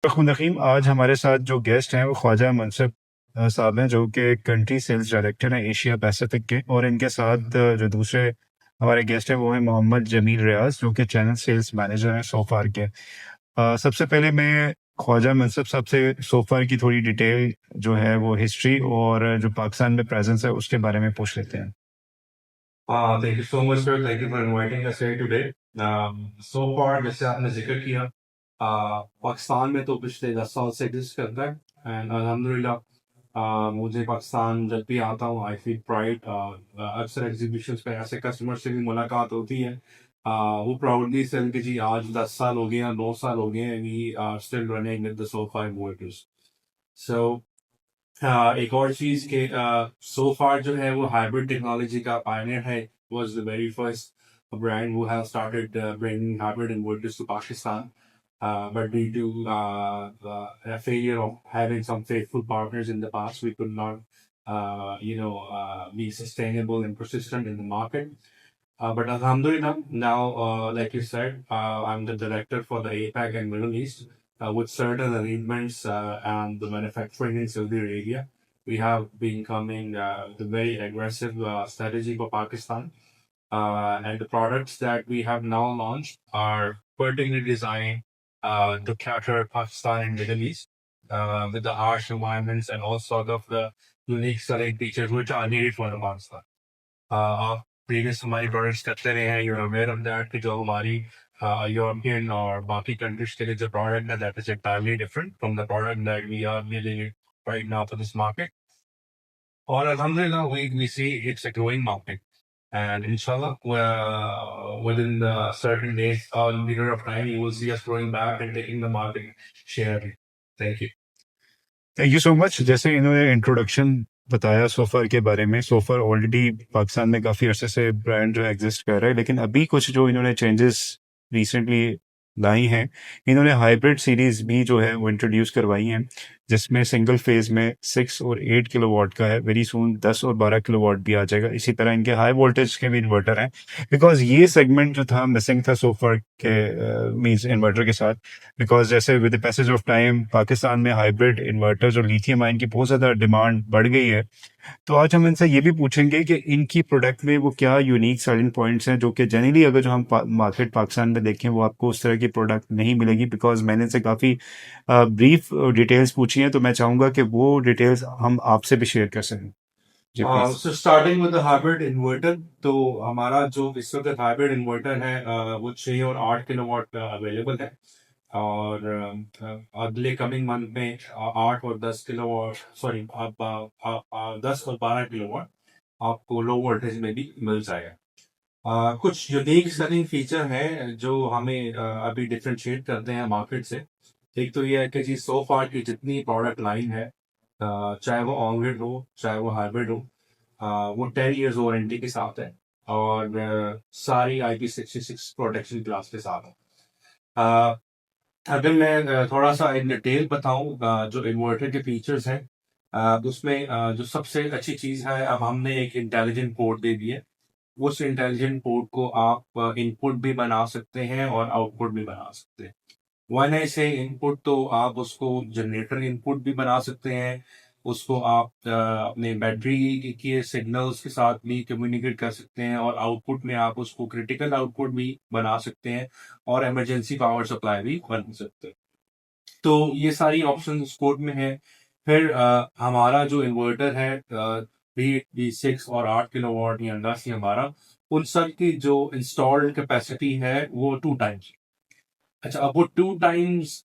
रहीम, आज हमारे साथ जो गेस्ट हैं वो ख्वाजा मुनसिफ साहब हैं, जो कि कंट्री सेल्स डायरेक्टर हैं एशिया पैसिफिक के। और इनके साथ जो दूसरे हमारे गेस्ट हैं वो हैं मोहम्मद जमील रियाज, जो कि चैनल सेल्स मैनेजर हैं सोफार के। सबसे पहले मैं ख्वाजा मुनसिफ साहब से सोफार की थोड़ी डिटेल जो है वो हिस्ट्री और जो पाकिस्तान में प्रेजेंस है उसके बारे में पूछ लेते हैं। Thank you so much, sir. Thank you for inviting us here today. So far, जैसे आपने जिक्र किया, पाकिस्तान में तो पिछले 10 साल से एग्जिस्ट करता है एंड अल्हम्दुलिल्लाह मुझे पाकिस्तान जब भी आता हूँ आई फील प्राइड। अक्सर एग्जीबिशंस पे ऐसे कस्टमर से भी मुलाकात होती है। वो प्राउडली सेल कि जी आज 10 साल हो गए या 9 साल हो गए हैं, we are still running with the sofa inverters. So एक और चीज के सो फार जो है वो हाइब्रिड टेक्नोलॉजी का पायनियर है, was the very first brand who has started bringing hybrid inverters to Pakistan. But due to a failure of having some faithful partners in the past, we could not, be sustainable and persistent in the market. But Alhamdulillah, now, like you said, I'm the director for the APAC and Middle East with certain arrangements and the manufacturing in Saudi Arabia. We have been coming the very aggressive strategy for Pakistan. And the products that we have now launched are particularly designed to cater Pakistan and Middle East with the harsh environments and all sort of the unique selling features which are needed for the Pakistan. आप previous हमारी products करते रहे हैं, your aware of that कि जो हमारी European और बाकी कंट्रीज के लिए जो प्रोडक्ट है that is entirely different from the product that we are dealing right now for this market. और अल्हम्दुलिल्लाह we see it's a growing market and inshallah within the certain days or period of time you will see us growing back and taking the market share. Thank you. Thank you so much. जैसे इन्होंने introduction बताया so far के बारे में, so far already Pakistan में काफ़ी अरसे से ब्रांड जो एग्जिस्ट कर रहा है, लेकिन अभी कुछ जो इन्होंने चेंजेस रिसेंटली लाई हैं, इन्होंने हाइब्रिड सीरीज भी जो है वो इंट्रोड्यूस करवाई हैं, जिसमें सिंगल फेज में 6 और 8 किलोवाट का है। वेरी सून 10 और 12 किलोवाट भी आ जाएगा। इसी तरह इनके हाई वोल्टेज के भी इन्वर्टर हैं, बिकॉज ये सेगमेंट जो था मिसिंग था सोफर के मींस इन्वर्टर के साथ। बिकॉज जैसे with the passage of time Pakistan में हाइब्रिड इन्वर्टर्स और लिथियम आयन की बहुत ज़्यादा डिमांड बढ़ गई है। तो आज हम इनसे ये भी पूछेंगे कि इनकी प्रोडक्ट में वो क्या यूनिक सेलिंग पॉइंट्स हैं, जो कि जनरली अगर जो हम मार्केट पाकिस्तान में देखें वो आपको उस तरह की प्रोडक्ट नहीं मिलेगी। बिकॉज मैंने इनसे काफ़ी ब्रीफ डिटेल्स पूछी हैं, तो मैं चाहूँगा कि वो डिटेल्स हम आपसे भी शेयर कर सकें। जी please. So starting with the hybrid inverter, तो हमारा जो इस वक्त हाइब्रिड इन्वर्टर है वो 6 और 8 किलोवाट का अवेलेबल है। और अगले कमिंग मंथ में 8 और 10 किलोवाट, सॉरी आप 10 और 12 किलोवाट आपको लो वोल्टेज में भी मिल जाएगा। कुछ यूनिक सेलिंग फीचर है जो हमें अभी डिफरेंशिएट करते हैं मार्केट से। एक तो ये है कि जी सो फार की जितनी प्रोडक्ट लाइन है, चाहे वो ऑन ग्रिड हो चाहे वो हाइब्रिड हो, वो 10 years वारंटी के साथ है और सारी IP66 प्रोटेक्शन क्लास के साथ है। अ, अगर मैं थोड़ा सा इन डिटेल बताऊं जो इन्वर्टर के फीचर्स हैं, उसमें जो सबसे अच्छी चीज़ है, अब हमने एक इंटेलिजेंट पोर्ट दे दी है। उस इंटेलिजेंट पोर्ट को आप इनपुट भी बना सकते हैं और आउटपुट भी बना सकते हैं। वन है से इनपुट तो आप उसको जनरेटर इनपुट भी बना सकते हैं, उसको आप अपने बैटरी के सिग्नल्स के साथ भी कम्युनिकेट कर सकते हैं और आउटपुट में आप उसको क्रिटिकल आउटपुट भी बना सकते हैं और इमरजेंसी पावर सप्लाई भी बना सकते हैं। तो ये सारी ऑप्शन स्कोप में है। फिर हमारा जो इन्वर्टर है, बी 6 और 8 किलोवाट या 10 या 12, उन सब की जो इंस्टॉल्ड कैपेसिटी है वो 2 टाइम्स। अच्छा, अब वो 2 टाइम्स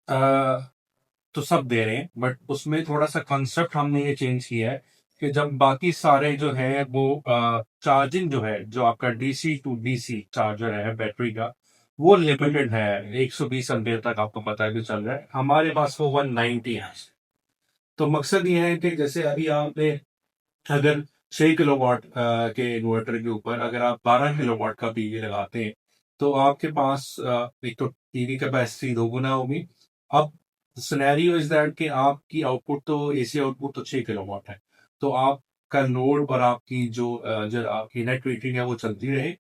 तो सब दे रहे हैं, बट उसमें थोड़ा सा कंसेप्ट हमने ये चेंज किया है कि जब बाकी सारे जो है वो चार्जिंग जो है, जो आपका डीसी टू डीसी चार्जर है बैटरी का, वो लिमिटेड है। 120 एम्पेयर तक आपको पता है कि चल रहा है, हमारे पास वो 190 है। तो मकसद ये है कि जैसे अभी आपने अगर 6 किलोवाट के इन्वर्टर के ऊपर अगर आप 12 किलोवाट का पीवी लगाते हैं, तो आपके पास एक तो पीवी कैपेसिटी दोगुना होगी। अब सिनेरियो इज दैट कि आपकी आउटपुट तो एसी आउटपुट तो 6 किलोवाट है, तो आपका लोड और आपकी जो आपकी नेट रेटिंग है वो चलती रहे,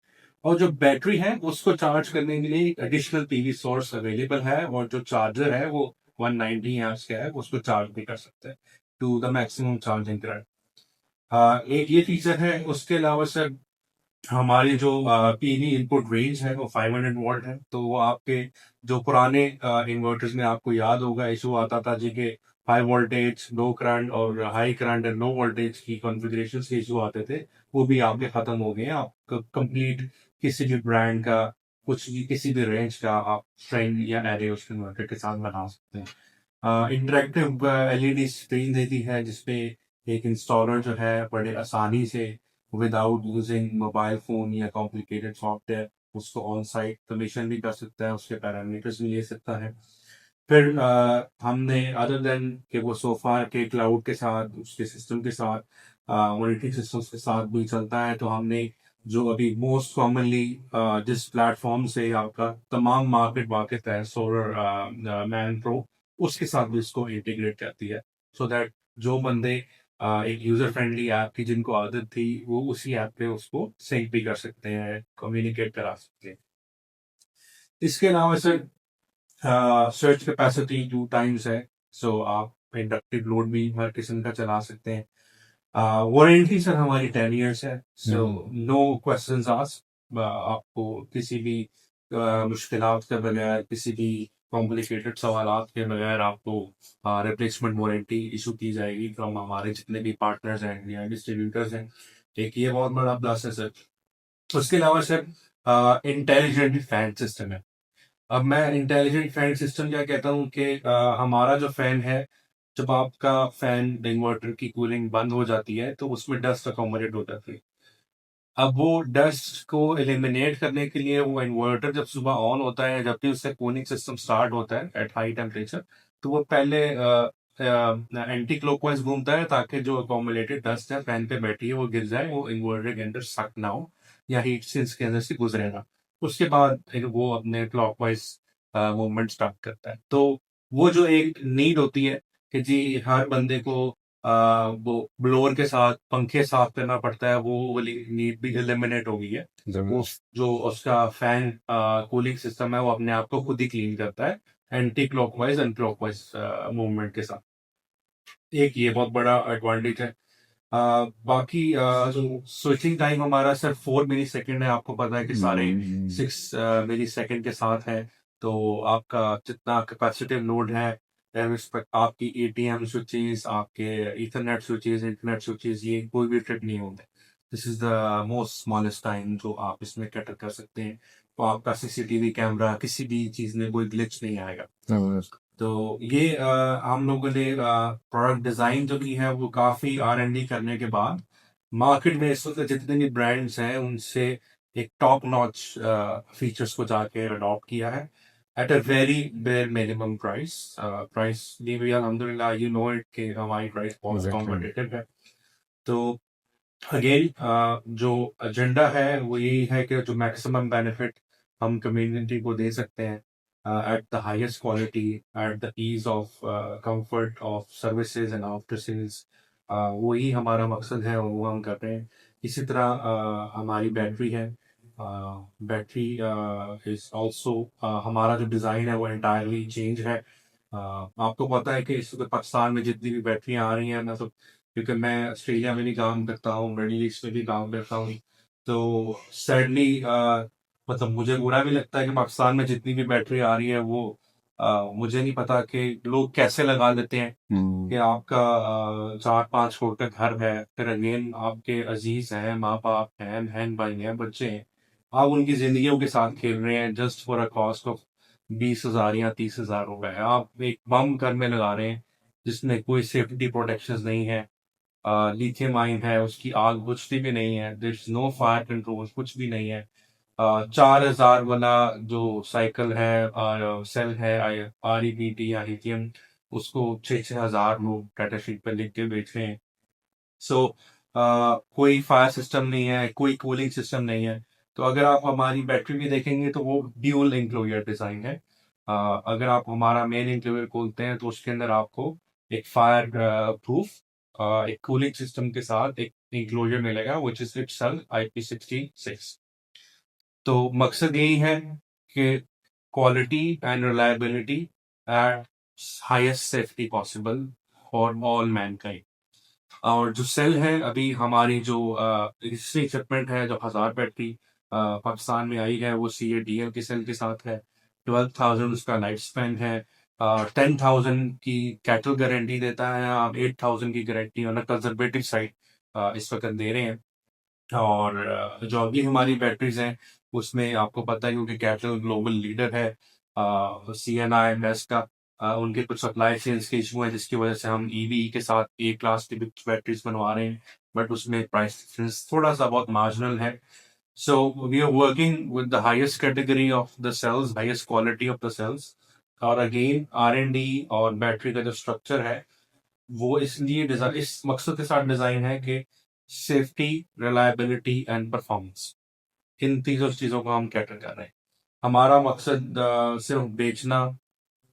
और जो बैटरी है उसको चार्ज करने के लिए एक एडिशनल पीवी सोर्स अवेलेबल है, और जो चार्जर है वो 190 एम्प्स का है, उसको चार्ज भी कर सकते हैं to the maximum charging current. एक ये फीचर है। उसके अलावा सर हमारी जो पीवी इनपुट रेंज है वो 500 वॉट है। तो वो आपके जो पुराने इन्वर्टर्स में आपको याद होगा इशू आता था जी के हाई वोल्टेज लो करंट और high current and low voltage की कॉन्फ़िगरेशन के इशू आते थे, वो भी आपके खत्म हो गए हैं। आप कंप्लीट किसी भी ब्रांड का कुछ भी किसी भी रेंज का आप ट्रेंड या एरे उस इन्वर्टर के साथ बना सकते हैं। इंटरेक्टिव एलईडी स्क्रीन देती है जिसपे एक इंस्टॉलर जो है बड़े आसानी से विदाउट यूजिंग मोबाइल फोन या कॉम्प्लिकेटेड सॉफ्टवेयर उसको ऑन साइट कमीशन भी कर सकता है, उसके पैरामीटर्स भी ले सकता है। फिर हमने अदर देन कि वो सोफा के क्लाउड के साथ उसके सिस्टम के साथ मॉनिटरिंग सिस्टम्स के साथ भी चलता है, तो हमने जो अभी मोस्ट कॉमनली जिस प्लेटफॉर्म से आपका तमाम मार्केट वाकिफ है सोलर मैन प्रो, उसके साथ भी इसको इंटीग्रेट करती है सो दैट जो बंदे एक यूजर फ्रेंडली ऐप की जिनको आदत थी वो उसी ऐप पे उसको सिंक भी कर सकते हैं, कम्युनिकेट करा सकते हैं। इसके अलावा सर सर्च कैपेसिटी 2 टाइम्स है। सो आप इंडक्टिव लोड भी हर किस्म का चला सकते हैं। वारंटी सर हमारी 10 ईयर्स है। So no questions asked. आपको किसी भी मुश्किलात के बगैर किसी भी कॉम्प्लिकेटेड सवालात के बगैर आपको रिप्लेसमेंट वारंटी इशू की जाएगी फ्रॉम हमारे जितने भी पार्टनर्स हैं या डिस्ट्रीब्यूटर्स हैं। एक ये बहुत बड़ा प्लस है सर। उसके अलावा सर इंटेलिजेंट फैन सिस्टम है। अब मैं इंटेलिजेंट फैन सिस्टम क्या कहता हूँ कि हमारा जो फैन है, जब आपका फैन इन्वर्टर की कूलिंग बंद हो जाती है तो उसमें डस्ट अकोमोडेट हो जाती है। अब वो डस्ट को एलिमिनेट करने के लिए वो इन्वर्टर जब सुबह ऑन होता है, जब भी उससे कूलिंग सिस्टम स्टार्ट होता है एट हाई टेम्परेचर, तो वो पहले एंटी क्लॉकवाइज घूमता है ताकि जो अकोमोडेटेड डस्ट है फैन पे बैठी है वो गिर जाए, वो इन्वर्टर के अंदर सक ना हो या हीट सिंक्स के अंदर से गुजरेगा। उसके बाद फिर वो अपने क्लॉकवाइज मूवमेंट स्टार्ट करता है। तो वो जो एक नीड होती है कि जी हर बंदे को वो ब्लोअर के साथ पंखे साफ करना पड़ता है, वो वाली नीड भी एलिमिनेट हो गई है। वो जो उसका फैन कूलिंग सिस्टम है वो अपने आप को खुद ही क्लीन करता है anti clockwise and clockwise movement के साथ। एक ये बहुत बड़ा एडवांटेज है। बाकी जो स्विचिंग टाइम हमारा सर 4 मिली सेकेंड है। आपको पता है कि सारे 6 मिली सेकेंड के साथ है। तो आपका जितना कैपेसिटिव लोड है रिस्पेक्ट आपकी एटीएम स्विचेस, आपके ईथरनेट स्विचेस, इंटरनेट स्विचेस, ये कोई भी ट्रिप नहीं होता। This is the most smallest time जो आप इसमें कैटर कर सकते हैं। तो आपका सीसीटीवी कैमरा किसी भी चीज में कोई ग्लिच नहीं आएगा। तो ये हम लोगों ने प्रोडक्ट डिजाइन जो की है वो काफी R&D करने के बाद मार्केट में इस वक्त जितने भी ब्रांड्स हैं उनसे एक टॉप नॉच फीचर्स को जाके अडॉप्ट किया है at a very bare minimum price. Price भी भैया अल्हम्दुलिल्लाह यू नो इट कि हमारी प्राइस बहुत कॉम्पिटिटिव है। तो अगेन जो एजेंडा है वो यही है कि जो मैक्सिमम बेनिफिट हम कम्युनिटी को दे सकते हैं at the highest quality, at the ease of comfort of services and after sales, वही हमारा मकसद है और वो हम कर रहे हैं। इसी तरह हमारी बैटरी है। बैटरी इज ऑल्सो हमारा जो डिज़ाइन है वो एंटायरली चेंज है। आपको पता है कि इस वक्त पाकिस्तान में जितनी भी बैटरियाँ आ रही हैं ना, तो क्योंकि मैं ऑस्ट्रेलिया में भी काम करता हूँ, मिडिल ईस्ट में भी काम करता हूँ, तो सैडली मतलब मुझे बुरा भी लगता है कि पाकिस्तान में जितनी भी बैटरी आ रही है वो मुझे नहीं पता कि लोग कैसे लगा लेते हैं कि आपका 4-5 करोड़ का घर है, फिर अगेन आपके अजीज हैं, माँ बाप हैं, बहन भाई हैं, बच्चे हैं, आप उनकी जिंदगियों के साथ खेल रहे हैं just for a cost of 20,000 या 30,000 रुपए। आप एक बम घर में लगा रहे हैं जिसमें कोई सेफ्टी प्रोटेक्शन नहीं है। लिथियम आयन है, उसकी आग बुझती भी नहीं है, there is no fire control, कुछ भी नहीं है। 4,000 वाला जो साइकिल है सेल है REBT या लिथियम, उसको 6,000 लोग टाटा शीट पर लिख के बेच रहे हैं। सो कोई फायर सिस्टम नहीं है, कोई कूलिंग सिस्टम नहीं है। तो अगर आप हमारी बैटरी भी देखेंगे तो वो ड्यूल इंक्लोजर डिजाइन है। अगर आप हमारा मेन इंक्लोजर खोलते हैं तो उसके अंदर आपको एक फायर प्रूफ एक कूलिंग सिस्टम के साथ एक इंक्लोजर मिलेगा विच इज इटसेल्फ IP66। तो मकसद यही है कि quality and reliability highest safety possible for all mankind. और जो सेल है अभी हमारी जो हिस्ट्री शिपमेंट है जो 1000 बैटरी पाकिस्तान में आई है वो CATL के सेल के साथ है। 12,000 उसका लाइफ स्पैन है। 10,000 की कैटल गारंटी देता है। आप 8,000 की गारंटी ऑन कंजर्वेटिव साइड इस वक्त दे रहे हैं। और जो अभी हमारी बैटरीज हैं उसमें आपको पता ही होगा कि कैटल ग्लोबल लीडर है CNI बेस्ट का। उनके कुछ सप्लाई चेन्स के इशू हैं जिसकी वजह से हम EV के साथ ए क्लास की बैटरीज बनवा रहे हैं, बट उसमें प्राइस डिफरेंस थोड़ा सा बहुत मार्जिनल है। So we are working with the highest category of the cells, highest quality of the cells. और अगेन R&D और बैटरी का जो स्ट्रक्चर है वो इसलिए डिजाइन इस मकसद के साथ डिजाइन है कि सेफ्टी, रिलायबिलिटी एंड परफॉर्मेंस, इन तीनों चीजों को हम कैटर कर रहे हैं। हमारा मकसद सिर्फ बेचना,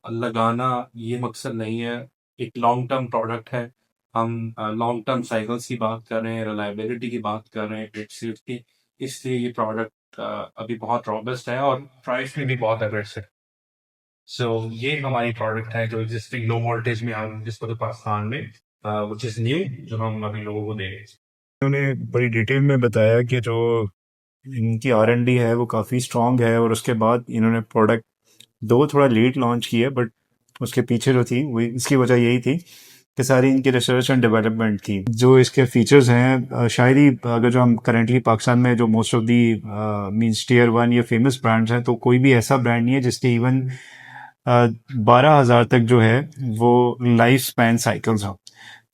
लगाना ये मकसद नहीं है। एक लॉन्ग टर्म प्रोडक्ट है। हम लॉन्ग टर्म साइकिल्स की बात कर रहे हैं, रिलायबिलिटी की बात कर रहे हैं, ट्रेड की। इसलिए ये प्रोडक्ट अभी बहुत रॉबस्ट है और प्राइस में भी बहुत अग्रेसिव। सो ये हमारी प्रोडक्ट है जो एग्जिस्टिंग लो वोल्टेज में हम जिसको तो पाकिस्तान में विच इज न्यू, जो हम अभी लोगों को दे रहे हैं। उन्होंने बड़ी डिटेल में बताया कि जो इनकी R&D है वो काफ़ी स्ट्रॉन्ग है, और उसके बाद इन्होंने प्रोडक्ट दो थोड़ा लेट लॉन्च किया, बट उसके पीछे जो थी वो इसकी वजह यही थी कि सारी इनकी रिसर्च एंड डेवलपमेंट थी। जो इसके फीचर्स हैं शायद ही अगर जो हम करेंटली पाकिस्तान में जो most of the means tier 1 या फेमस ब्रांड्स हैं, तो कोई भी ऐसा ब्रांड नहीं है जिसके इवन 12,000 तक जो है वो लाइफ स्पैन साइकिल्स हो।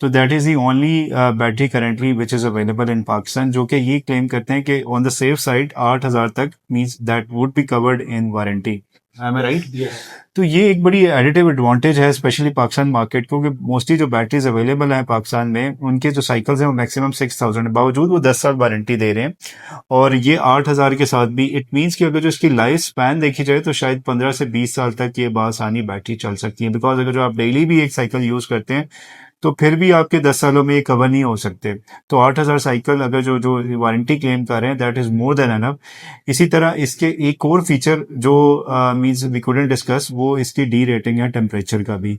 तो that is the only battery currently which is available in Pakistan, जो कि ये क्लेम करते हैं कि ऑन द सेफ साइड 8,000 तक means that would be covered in warranty. Am I right? Yes. तो ये एक बड़ी एडिटिव एडवांटेज है स्पेशली पाकिस्तान मार्केट को, कि मोस्टली जो बैटरीज अवेलेबल हैं पाकिस्तान में उनके जो साइकिल्स हैं वो मैक्सिमम 6,000 है, बावजूद वो 10 साल वारंटी दे रहे हैं। और ये 8,000 के साथ भी इट मीन्स कि अगर जो इसकी लाइफ स्पैन देखी जाए तो शायद 15 से 20 साल तक ये बासानी बैटरी चल सकती है, बिकॉज अगर जो आप डेली भी एक साइकिल यूज़ करते हैं तो फिर भी आपके 10 सालों में ये कवर नहीं हो सकते। तो 8,000 साइकिल अगर जो जो वारंटी क्लेम कर रहे हैं that is more than enough. इसी तरह इसके एक और फीचर जो मींस वी कुडंट डिस्कस, वो इसकी डी रेटिंग है टेम्परेचर का भी।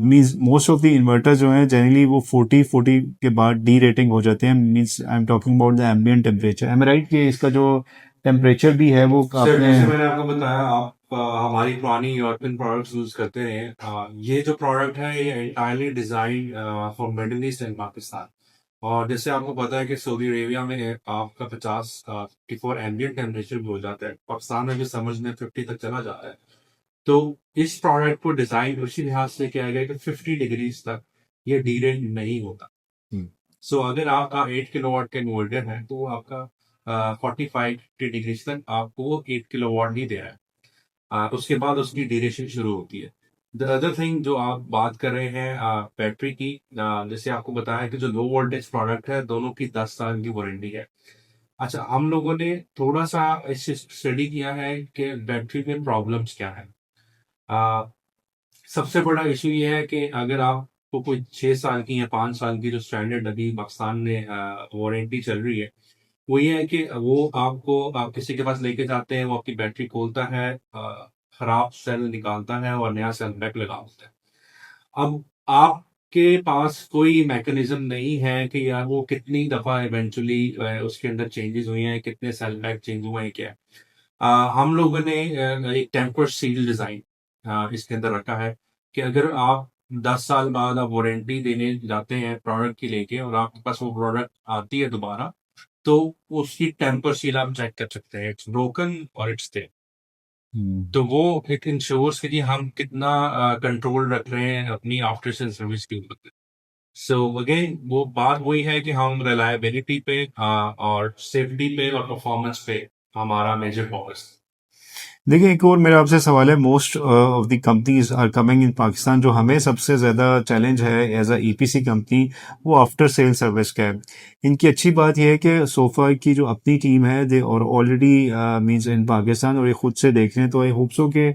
Means most of the inverter जो हैं जनरली वो 40 के बाद डी रेटिंग हो जाते हैं। Means I am talking about the ambient temperature. Am right कि इसका जो टेम्परेचर भी है वो सर जैसे आपने मैंने आपको बताया, आप हमारी पुरानी यूरोपियन प्रोडक्ट्स यूज करते रहे हैं। ये जो प्रोडक्ट है ये entirely design for middle east and Pakistan. और जैसे आपको पता है कि सऊदी अरेबिया में आपका 50 54 एम्बिएंट टेम्परेचर भी हो जाता है, पाकिस्तान में भी समझ में 50 तक चला जाता है। तो इस प्रोडक्ट को डिजाइन उसी लिहाज से किया गया कि 50 डिग्रीज तक ये डीरेट नहीं होता। सो अगर आपका 8 किलोवाट का इन्वर्टर है तो वो आपका 45 डिग्री तक आपको वो 8 किलोवाट ही दे रहा है। उसके बाद उसकी ड्यूरेशन शुरू होती है। द अदर थिंग जो आप बात कर रहे हैं बैटरी की, जैसे आपको बताया कि जो लो वोल्टेज प्रोडक्ट है दोनों की 10 साल की वारंटी है। अच्छा, हम लोगों ने थोड़ा सा इस स्टडी किया है कि बैटरी में प्रॉब्लम्स क्या है। आ, सबसे बड़ा इशू ये है कि अगर आपको कोई 6 साल की या 5 साल की जो स्टैंडर्ड अभी पाकिस्तान में वारंटी चल रही है, वो ये है कि वो आपको आप किसी के पास लेके जाते हैं, वो आपकी बैटरी खोलता है, खराब सेल निकालता है और नया सेल बैक लगाता है। अब आपके पास कोई मैकेनिज्म नहीं है कि यार वो कितनी दफा इवेंचुअली उसके अंदर चेंजेस हुए हैं, कितने सेल बैक चेंज हुए हैं, क्या है। हम लोगों ने एक टेम्पर सील डिजाइन इसके अंदर रखा है कि अगर आप 10 साल बाद आप वारंटी देने जाते हैं प्रोडक्ट की लेके और आपके पास वो प्रोडक्ट आती है दोबारा, तो उसकी टेम्पर सील आप चेक कर सकते हैं, इट्स ब्रोकन और इट्स देयर। तो वो इट इंश्योर्स कि जी हम कितना कंट्रोल रख रहे हैं अपनी आफ्टर सेल सर्विस के ऊपर। सो अगेन वो बात वही है कि हम रिलायबिलिटी पे और सेफ्टी पे और परफॉर्मेंस पे हमारा मेजर फोकस। देखिए, एक और मेरा आपसे सवाल है। Most of the companies are coming in Pakistan, जो हमें सबसे ज़्यादा चैलेंज है एज अ ईपीसी कंपनी, वो आफ्टर सेल सर्विस का है। इनकी अच्छी बात यह है कि सोफा की जो अपनी टीम है दे और ऑलरेडी मींस इन पाकिस्तान, और ये खुद से देख रहे हैं, तो आई होप सो कि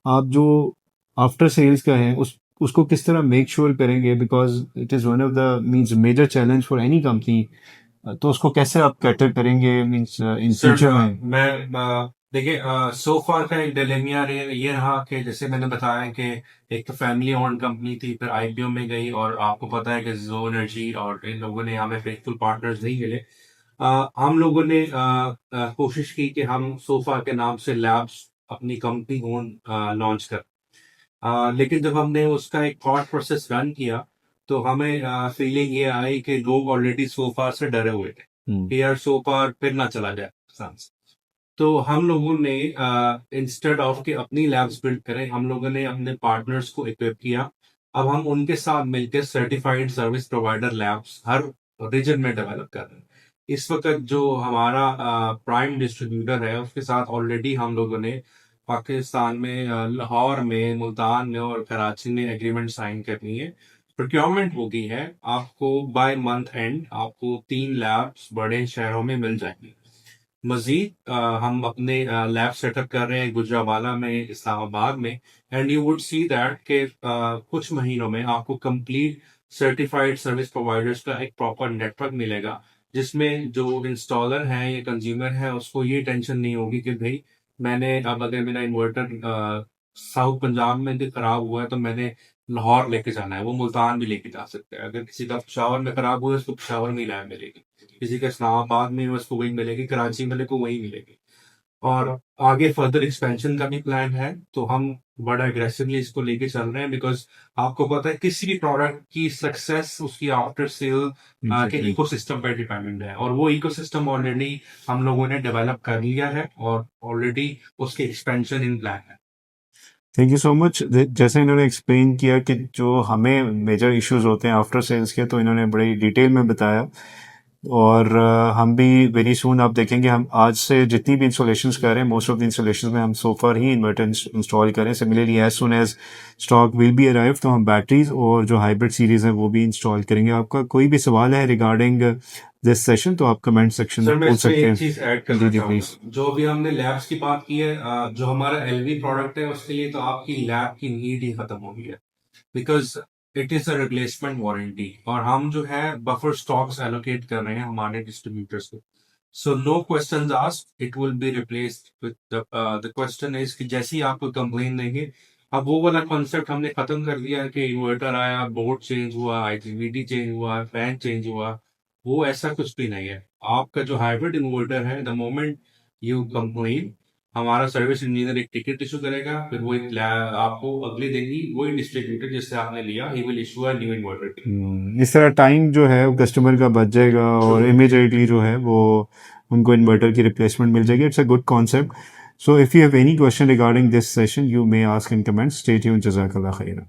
आप जो आफ्टर सेल्स का है उसको किस तरह मेक श्योर करेंगे, because it is one of the means major challenge for any company. तो उसको कैसे आप कैटर करेंगे मींस इन सर फ्यूचर में? मैं देखिए सो फार का एक डिलेमिया ये रहा कि जैसे मैंने बताया कि एक तो फैमिली ओन कंपनी थी, फिर आईपीओ में गई, और आपको पता है कि जो एनर्जी और इन लोगों ने हमें फेथफुल पार्टनर्स नहीं मिले। हम लोगों ने कोशिश की कि हम सोफा के नाम से लैब्स अपनी कंपनी ओन लॉन्च कर। लेकिन जब हमने उसका एक थॉट प्रोसेस रन किया, तो हमें फीलिंग ये आई कि लोग ऑलरेडी सोफा से डरे हुए थे कि यार सोफा फिर ना चला जाए पाकिस्तान से। तो हम लोगों ने इंस्टेड ऑफ कि अपनी लैब्स बिल्ड करें, हम लोगों ने अपने पार्टनर्स को इक्विप किया। अब हम उनके साथ मिलकर सर्टिफाइड सर्विस प्रोवाइडर लैब्स हर रीजन में डेवलप कर रहे हैं। इस वक्त जो हमारा प्राइम डिस्ट्रीब्यूटर है, उसके साथ ऑलरेडी हम लोगों ने पाकिस्तान में लाहौर में, मुल्तान में और कराची में एग्रीमेंट साइन करनी है। प्रोक्योरमेंट हो गई है। आपको बाय मंथ एंड आपको 3 लैब्स बड़े शहरों में मिल जाएंगी। मजीद हम अपने लैब सेटअप कर रहे हैं गुजरावाला में, इस्लामाबाद में। And you would see that के कुछ महीनों में आपको कंप्लीट सर्टिफाइड सर्विस प्रोवाइडर्स का एक प्रॉपर नेटवर्क मिलेगा, जिसमें जो इंस्टॉलर है या कंज्यूमर है उसको ये टेंशन नहीं होगी कि भाई मैंने अब अगर मेरा इन्वर्टर साउथ पंजाब में भी खराब हुआ है तो मैंने लाहौर लेके जाना है। वो मुल्तान भी लेके जा सकते हैं। अगर किसी का पेशावर में खराब हुआ है उसको पेशावर में ही लैब मिलेगी, किसी का इस्लामाबाद में उसको वही मिलेगी, कराची वाले को वही मिलेगी। और आगे फर्दर एक्सपेंशन का भी प्लान है, तो हम बड़ा एग्रेसिवली इसको लेके चल रहे हैं, बिकॉज आपको पता है किसी भी प्रोडक्ट की सक्सेस उसकी आफ्टर सेल के इकोसिस्टम पर डिपेंडेंट है, और वो इकोसिस्टम ऑलरेडी हम लोगों ने डेवलप कर लिया है और ऑलरेडी उसके एक्सपेंशन इन प्लान है। Thank you so much. जैसे इन्होंने एक्सप्लेन किया कि जो हमें मेजर इश्यूज होते हैं आफ्टर सेल्स के, तो इन्होंने बड़ी डिटेल में बताया। और हम भी वेरी सून आप देखेंगे, हम आज से जितनी भी इंस्टॉलेशंस कर रहे हैं, मोस्ट ऑफ द इंस्टॉलेशंस में हम सो फार ही इन्वर्टर इंस्टॉल करें। Similarly as soon as stock will be arrive, तो हम बैटरीज और जो हाइब्रिड सीरीज है वो भी इंस्टॉल करेंगे। आपका कोई भी सवाल है रिगार्डिंग दिस सेशन तो आप कमेंट सेक्शन सर में मैं पूछ इसमें सकते हैं। एक चीज ऐड जी करना जी चाहूंगा। प्लीज। जो अभी हमने लैब्स की बात की है, जो हमारा एलवी प्रोडक्ट है उसके लिए तो आपकी लैब की नीड ही खत्म हो गई है, because it is a replacement warranty, और हम जो है बफर स्टॉक्स एलोकेट कर रहे हैं हमारे डिस्ट्रीब्यूटर्स को। So no questions asked, it will be replaced with the question is कि जैसे ही आपको कंप्लेन देंगे। अब वो वाला कॉन्सेप्ट हमने खत्म कर दिया है कि इन्वर्टर आया, बोर्ड चेंज हुआ, आईजीबीटी चेंज हुआ, फैन चेंज हुआ। वो ऐसा कुछ भी नहीं है। आपका जो हाइब्रिड इन्वर्टर है, द मोमेंट यू कंप्लेन, हमारा सर्विस इंजीनियर एक टिकट इशू करेगा, फिर वो आपको अगले दिन ही वही डिस्ट्रीब्यूटर जिससे आपने लिया, he will issue a new inverter. इस तरह टाइम जो है कस्टमर का बच जाएगा और इमीडिएटली जो है वो उनको इन्वर्टर की रिप्लेसमेंट मिल जाएगी। It's a good concept. So if you have any question regarding this session you may ask in comments. Stay tuned. जज़ाकल्लाह खैर।